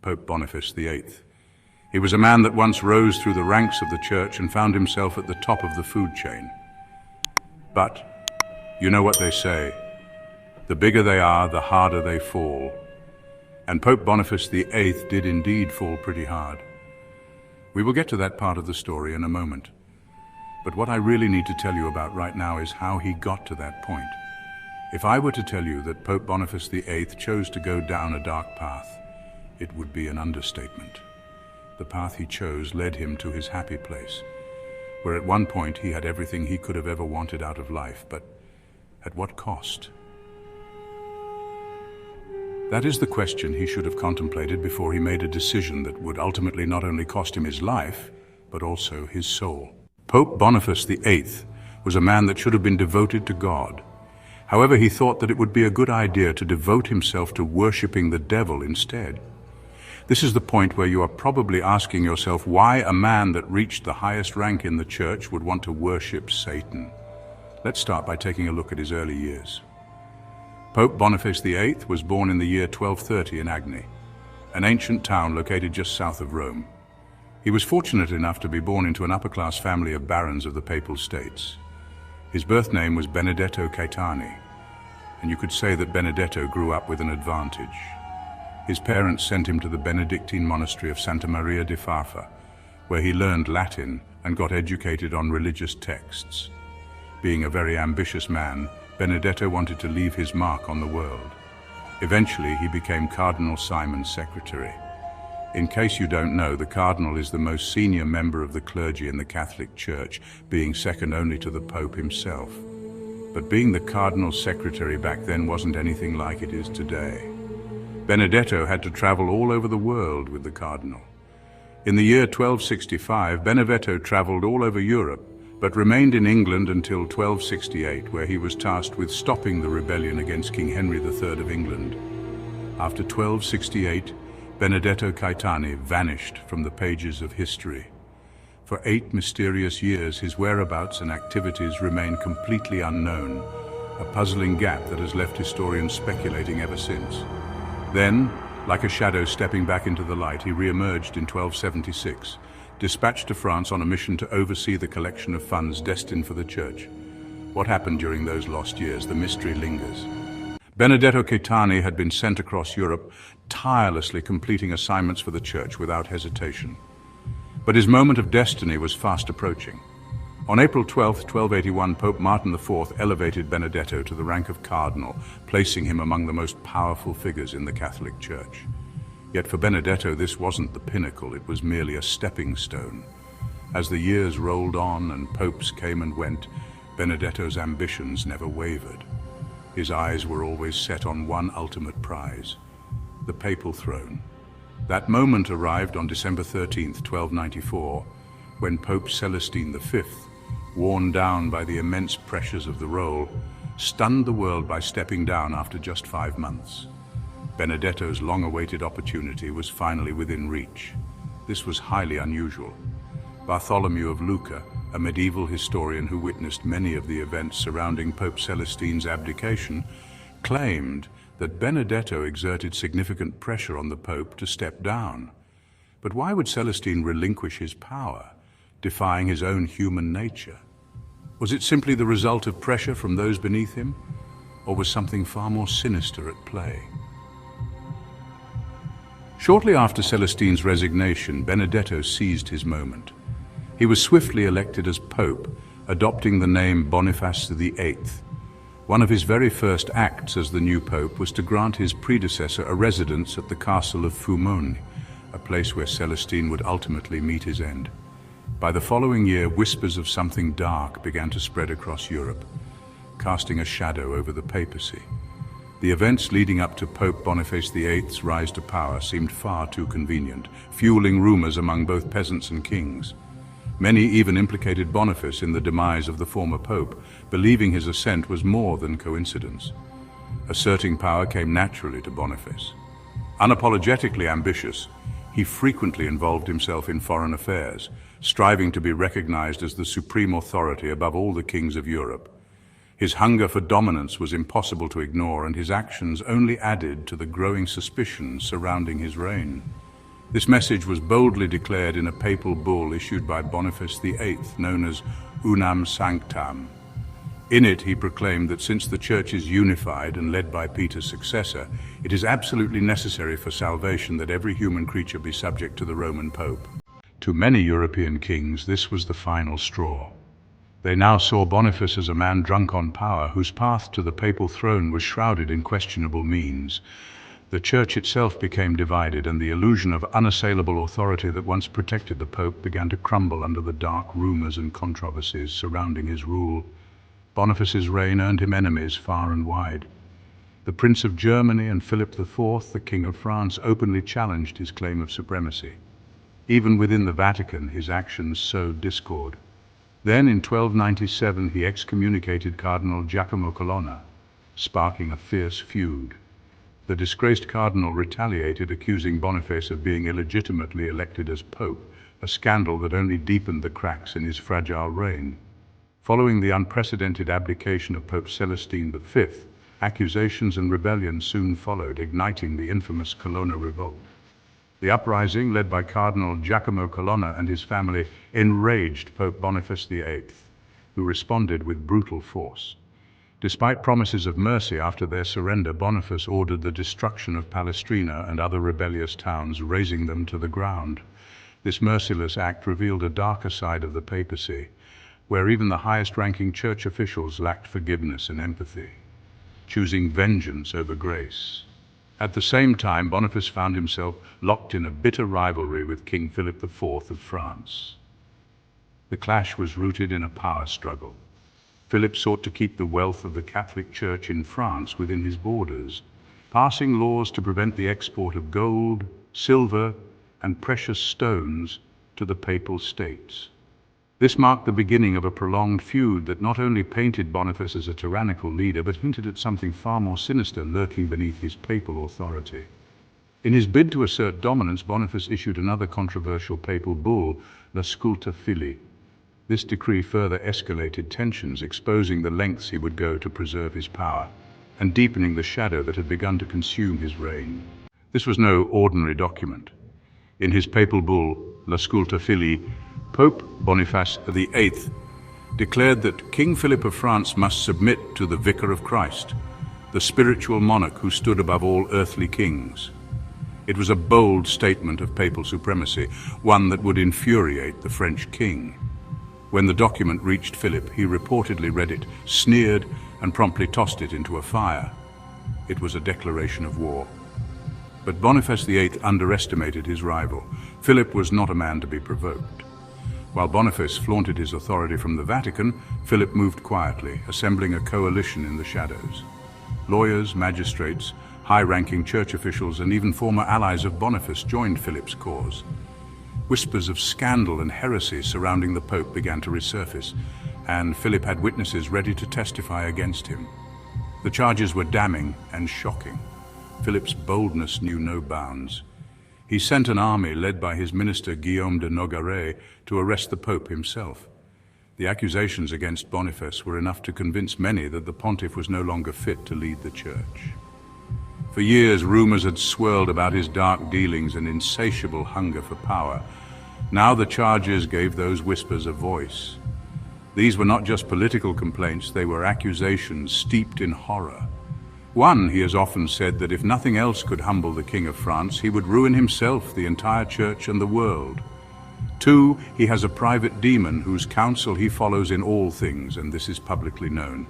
Pope Boniface VIII. He was a man that once rose through the ranks of the church and found himself at the top of the food chain. But, you know what they say, the bigger they are, the harder they fall. And Pope Boniface VIII did indeed fall pretty hard. We will get to that part of the story in a moment. But what I really need to tell you about right now is how he got to that point. If I were to tell you that Pope Boniface VIII chose to go down a dark path, it would be an understatement. The path he chose led him to his happy place, where at one point he had everything he could have ever wanted out of life, but at what cost? That is the question he should have contemplated before he made a decision that would ultimately not only cost him his life, but also his soul. Pope Boniface VIII was a man that should have been devoted to God. However, he thought that it would be a good idea to devote himself to worshipping the devil instead. This is the point where you are probably asking yourself why a man that reached the highest rank in the church would want to worship Satan. Let's start by taking a look at his early years. Pope Boniface VIII was born in the year 1230 in Agni, an ancient town located just south of Rome. He was fortunate enough to be born into an upper-class family of barons of the Papal States. His birth name was Benedetto Caetani, and you could say that Benedetto grew up with an advantage. His parents sent him to the Benedictine monastery of Santa Maria di Farfa, where he learned Latin and got educated on religious texts. Being a very ambitious man, Benedetto wanted to leave his mark on the world. Eventually, he became Cardinal Simon's secretary. In case you don't know, the cardinal is the most senior member of the clergy in the Catholic Church, being second only to the Pope himself. But being the cardinal's secretary back then wasn't anything like it is today. Benedetto had to travel all over the world with the cardinal. In the year 1265, Benedetto traveled all over Europe, but remained in England until 1268, where he was tasked with stopping the rebellion against King Henry III of England. After 1268, Benedetto Caetani vanished from the pages of history. For 8 mysterious years, his whereabouts and activities remain completely unknown, a puzzling gap that has left historians speculating ever since. Then, like a shadow stepping back into the light, he re-emerged in 1276, dispatched to France on a mission to oversee the collection of funds destined for the church. What happened during those lost years? The mystery lingers. Benedetto Caetani had been sent across Europe, tirelessly completing assignments for the church without hesitation. But his moment of destiny was fast approaching. On April 12, 1281, Pope Martin IV elevated Benedetto to the rank of cardinal, placing him among the most powerful figures in the Catholic Church. Yet for Benedetto, this wasn't the pinnacle, it was merely a stepping stone. As the years rolled on and popes came and went, Benedetto's ambitions never wavered. His eyes were always set on one ultimate prize, the papal throne. That moment arrived on December 13, 1294, when Pope Celestine V, worn down by the immense pressures of the role, stunned the world by stepping down after just 5 months. Benedetto's long-awaited opportunity was finally within reach. This was highly unusual. Bartholomew of Lucca, a medieval historian who witnessed many of the events surrounding Pope Celestine's abdication, claimed that Benedetto exerted significant pressure on the Pope to step down. But why would Celestine relinquish his power, defying his own human nature? Was it simply the result of pressure from those beneath him, or was something far more sinister at play? Shortly after Celestine's resignation, Benedetto seized his moment. He was swiftly elected as Pope, adopting the name Boniface VIII. One of his very first acts as the new Pope was to grant his predecessor a residence at the castle of Fumone, a place where Celestine would ultimately meet his end. By the following year, whispers of something dark began to spread across Europe, casting a shadow over the papacy. The events leading up to Pope Boniface VIII's rise to power seemed far too convenient, fueling rumors among both peasants and kings. Many even implicated Boniface in the demise of the former pope, believing his ascent was more than coincidence. Asserting power came naturally to Boniface. Unapologetically ambitious, he frequently involved himself in foreign affairs, striving to be recognized as the supreme authority above all the kings of Europe. His hunger for dominance was impossible to ignore, and his actions only added to the growing suspicions surrounding his reign. This message was boldly declared in a papal bull issued by Boniface VIII, known as Unam Sanctam. In it, he proclaimed that since the Church is unified and led by Peter's successor, it is absolutely necessary for salvation that every human creature be subject to the Roman Pope. To many European kings, this was the final straw. They now saw Boniface as a man drunk on power, whose path to the papal throne was shrouded in questionable means. The Church itself became divided, and the illusion of unassailable authority that once protected the Pope began to crumble under the dark rumors and controversies surrounding his rule. Boniface's reign earned him enemies far and wide. The Prince of Germany and Philip IV, the King of France, openly challenged his claim of supremacy. Even within the Vatican, his actions sowed discord. Then, in 1297, he excommunicated Cardinal Giacomo Colonna, sparking a fierce feud. The disgraced cardinal retaliated, accusing Boniface of being illegitimately elected as pope, a scandal that only deepened the cracks in his fragile reign. Following the unprecedented abdication of Pope Celestine V, accusations and rebellion soon followed, igniting the infamous Colonna Revolt. The uprising, led by Cardinal Giacomo Colonna and his family, enraged Pope Boniface VIII, who responded with brutal force. Despite promises of mercy after their surrender, Boniface ordered the destruction of Palestrina and other rebellious towns, razing them to the ground. This merciless act revealed a darker side of the papacy, where even the highest-ranking church officials lacked forgiveness and empathy, choosing vengeance over grace. At the same time, Boniface found himself locked in a bitter rivalry with King Philip IV of France. The clash was rooted in a power struggle. Philip sought to keep the wealth of the Catholic Church in France within his borders, passing laws to prevent the export of gold, silver, and precious stones to the Papal States. This marked the beginning of a prolonged feud that not only painted Boniface as a tyrannical leader, but hinted at something far more sinister lurking beneath his papal authority. In his bid to assert dominance, Boniface issued another controversial papal bull, Lasculta Fili. This decree further escalated tensions, exposing the lengths he would go to preserve his power, and deepening the shadow that had begun to consume his reign. This was no ordinary document. In his papal bull, Lasculta Fili, Pope Boniface VIII declared that King Philip of France must submit to the Vicar of Christ, the spiritual monarch who stood above all earthly kings. It was a bold statement of papal supremacy, one that would infuriate the French king. When the document reached Philip, he reportedly read it, sneered, and promptly tossed it into a fire. It was a declaration of war. But Boniface VIII underestimated his rival. Philip was not a man to be provoked. While Boniface flaunted his authority from the Vatican, Philip moved quietly, assembling a coalition in the shadows. Lawyers, magistrates, high-ranking church officials, and even former allies of Boniface joined Philip's cause. Whispers of scandal and heresy surrounding the Pope began to resurface, and Philip had witnesses ready to testify against him. The charges were damning and shocking. Philip's boldness knew no bounds. He sent an army led by his minister Guillaume de Nogaret to arrest the Pope himself. The accusations against Boniface were enough to convince many that the pontiff was no longer fit to lead the Church. For years, rumors had swirled about his dark dealings and insatiable hunger for power. Now the charges gave those whispers a voice. These were not just political complaints, they were accusations steeped in horror. One, he has often said that if nothing else could humble the King of France, he would ruin himself, the entire Church, and the world. Two, he has a private demon whose counsel he follows in all things, and this is publicly known.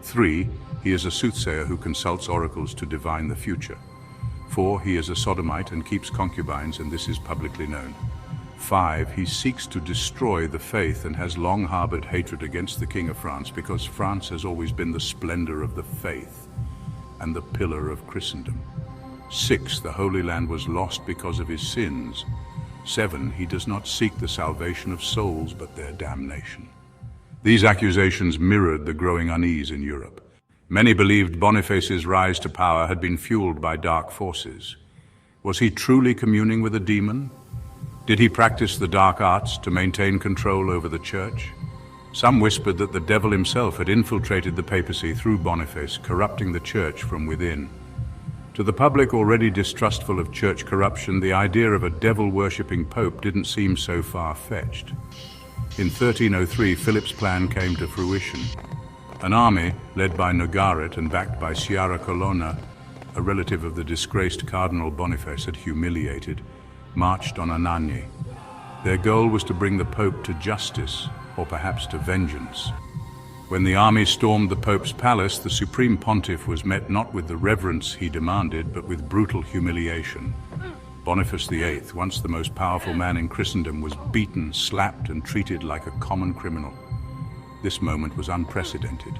Three, he is a soothsayer who consults oracles to divine the future. Four, he is a sodomite and keeps concubines, and this is publicly known. 5, he seeks to destroy the faith and has long harbored hatred against the King of France because France has always been the splendor of the faith and the pillar of Christendom. 6, the Holy Land was lost because of his sins. 7, he does not seek the salvation of souls but their damnation. These accusations mirrored the growing unease in Europe. Many believed Boniface's rise to power had been fueled by dark forces. Was he truly communing with a demon? Did he practice the dark arts to maintain control over the Church? Some whispered that the devil himself had infiltrated the papacy through Boniface, corrupting the Church from within. To the public already distrustful of church corruption, the idea of a devil-worshipping pope didn't seem so far-fetched. In 1303, Philip's plan came to fruition. An army, led by Nogaret and backed by Sciarra Colonna, a relative of the disgraced Cardinal Boniface had humiliated, marched on Anagni. Their goal was to bring the Pope to justice, or perhaps to vengeance. When the army stormed the Pope's palace, the Supreme Pontiff was met not with the reverence he demanded, but with brutal humiliation. Boniface VIII, once the most powerful man in Christendom, was beaten, slapped, and treated like a common criminal. This moment was unprecedented.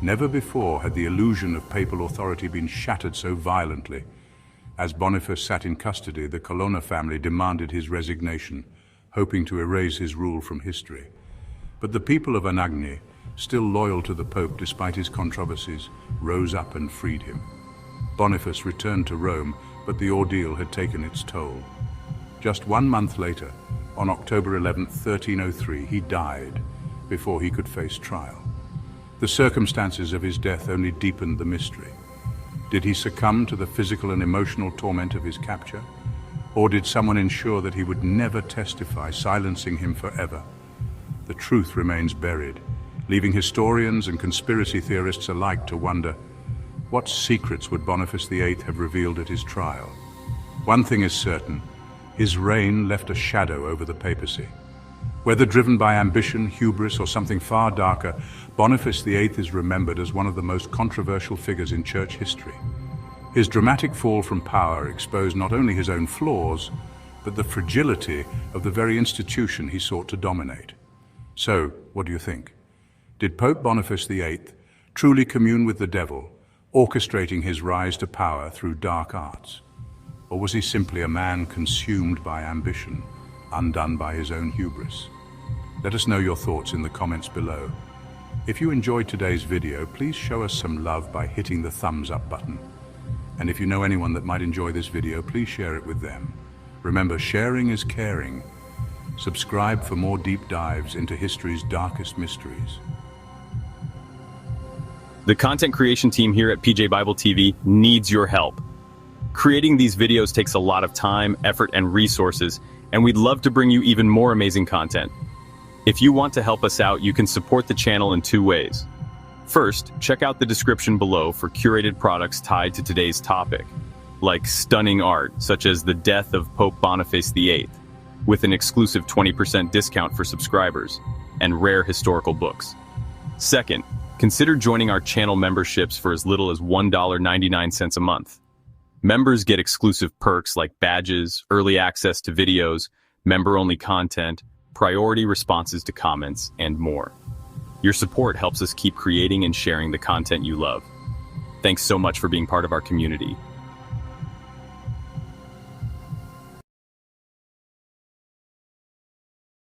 Never before had the illusion of papal authority been shattered so violently. As Boniface sat in custody, the Colonna family demanded his resignation, hoping to erase his rule from history. But the people of Anagni, still loyal to the Pope despite his controversies, rose up and freed him. Boniface returned to Rome, but the ordeal had taken its toll. Just 1 month later, on October 11, 1303, he died before he could face trial. The circumstances of his death only deepened the mystery. Did he succumb to the physical and emotional torment of his capture? Or did someone ensure that he would never testify, silencing him forever? The truth remains buried, leaving historians and conspiracy theorists alike to wonder, what secrets would Boniface VIII have revealed at his trial? One thing is certain, his reign left a shadow over the papacy. Whether driven by ambition, hubris, or something far darker, Boniface VIII is remembered as one of the most controversial figures in church history. His dramatic fall from power exposed not only his own flaws, but the fragility of the very institution he sought to dominate. So, what do you think? Did Pope Boniface VIII truly commune with the devil, orchestrating his rise to power through dark arts? Or was he simply a man consumed by ambition, undone by his own hubris? Let us know your thoughts in the comments below. If you enjoyed today's video, please show us some love by hitting the thumbs up button. And if you know anyone that might enjoy this video, please share it with them. Remember, sharing is caring. Subscribe for more deep dives into history's darkest mysteries. The content creation team here at PJ Bible TV needs your help. Creating these videos takes a lot of time, effort, and resources, and we'd love to bring you even more amazing content. If you want to help us out, you can support the channel in 2 ways. First, check out the description below for curated products tied to today's topic, like stunning art, such as the death of Pope Boniface VIII, with an exclusive 20% discount for subscribers, and rare historical books. Second, consider joining our channel memberships for as little as $1.99 a month. Members get exclusive perks like badges, early access to videos, member-only content, priority responses to comments, and more. Your support helps us keep creating and sharing the content you love. Thanks so much for being part of our community.